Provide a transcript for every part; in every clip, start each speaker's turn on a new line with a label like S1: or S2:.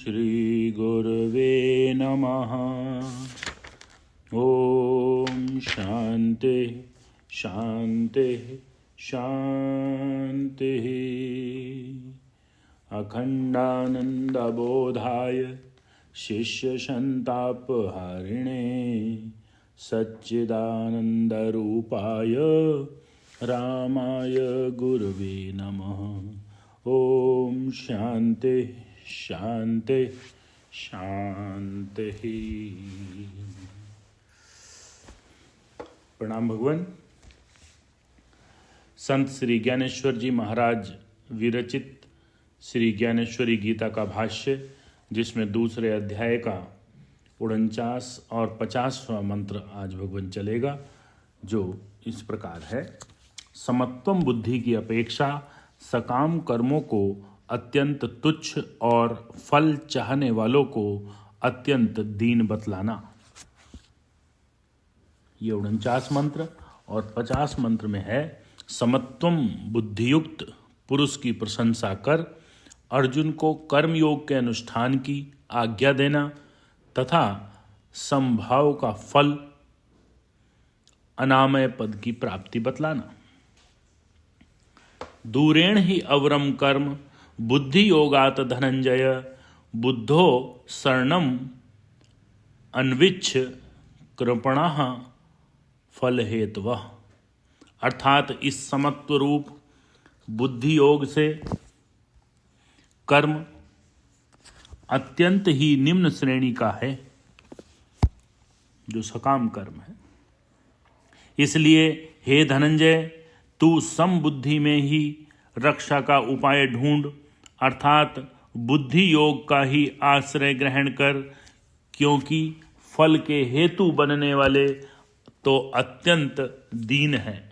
S1: श्री गुरवे नमः। ओम शांति शांति शांति। अखंडानंदबोधाय शिष्यसंतापहारिणे सच्चिदानंदरूपाय रामाय गुरवे नमः। ओम शांति शांति शांति। प्रणाम भगवान। संत श्री ज्ञानेश्वर जी महाराज विरचित श्री ज्ञानेश्वरी गीता का भाष्य, जिसमें दूसरे अध्याय का 49 और 50वां मंत्र आज भगवान चलेगा, जो इस प्रकार है। समत्वम बुद्धि की अपेक्षा सकाम कर्मों को अत्यंत तुच्छ और फल चाहने वालों को अत्यंत दीन बतलाना। ये 49 मंत्र और 50 मंत्र में है। समत्वम बुद्धियुक्त पुरुष की प्रशंसा कर अर्जुन को कर्मयोग के अनुष्ठान की आज्ञा देना तथा समभाव का फल अनामय पद की प्राप्ति बतलाना। दूरेण ही अवरम कर्म बुद्धि योगात धनंजय बुद्धो शरणम अन्विच्छ कृपणः फल हेतवः। अर्थात इस समत्व रूप बुद्धि योग से कर्म अत्यंत ही निम्न श्रेणी का है, जो सकाम कर्म है। इसलिए हे धनंजय, तू समबुद्धि में ही रक्षा का उपाय ढूंढ, अर्थात बुद्धि योग का ही आश्रय ग्रहण कर, क्योंकि फल के हेतु बनने वाले तो अत्यंत दीन है।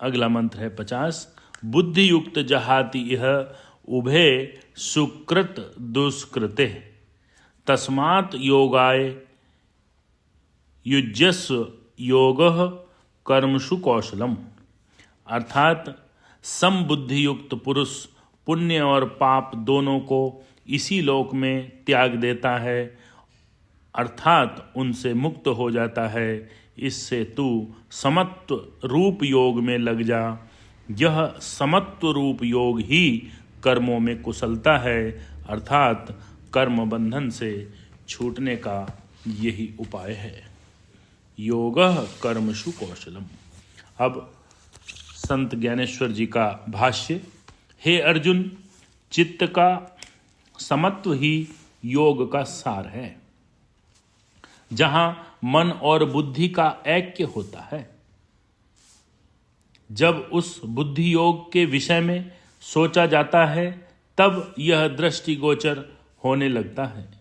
S1: अगला मंत्र है 50। बुद्धि युक्त जहाति इह उभे सुकृत दुष्कृते तस्मात् योगाय युज्यस्व योगः कर्मसु कौशलम। अर्थात समबुद्धि युक्त पुरुष पुण्य और पाप दोनों को इसी लोक में त्याग देता है, अर्थात उनसे मुक्त हो जाता है। इससे तू समत्व रूप योग में लग जा। यह समत्व रूप योग ही कर्मों में कुशलता है, अर्थात कर्म बंधन से छूटने का यही उपाय है। योगः कर्मसु कौशलम। अब संत ज्ञानेश्वर जी का भाष्य। हे अर्जुन, चित्त का समत्व ही योग का सार है, जहां मन और बुद्धि का ऐक्य होता है। जब उस बुद्धि योग के विषय में सोचा जाता है, तब यह दृष्टिगोचर होने लगता है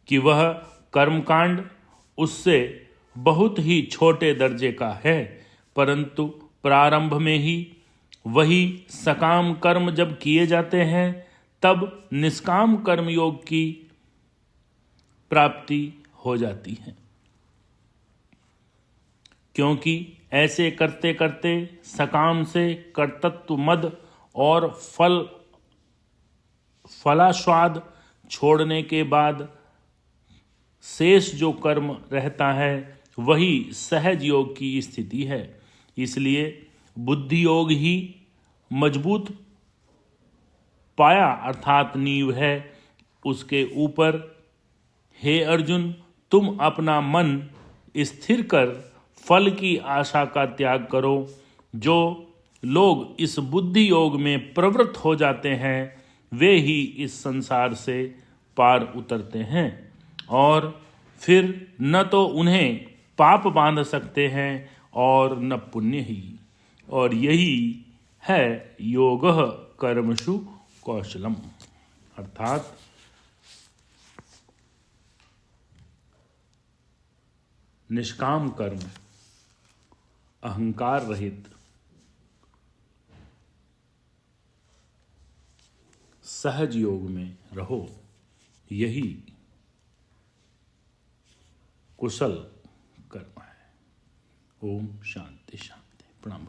S1: कि वह कर्मकांड उससे बहुत ही छोटे दर्जे का है, परंतु प्रारंभ में ही वही सकाम कर्म जब किए जाते हैं, तब निष्काम कर्म योग की प्राप्ति हो जाती है। क्योंकि ऐसे करते करते सकाम से कर्तृत्व मद और फलास्वाद छोड़ने के बाद शेष जो कर्म रहता है, वही सहज योग की स्थिति है। इसलिए बुद्धि योग ही मजबूत पाया अर्थात नींव है। उसके ऊपर हे अर्जुन, तुम अपना मन स्थिर कर फल की आशा का त्याग करो। जो लोग इस बुद्धि योग में प्रवृत्त हो जाते हैं, वे ही इस संसार से पार उतरते हैं, और फिर न तो उन्हें पाप बांध सकते हैं और न पुण्य ही। और यही है योगः कर्मसु कौशलम। अर्थात निष्काम कर्म, अहंकार रहित सहज योग में रहो, यही कुशल कर्म है। ओम शांति शांति। प्रणाम।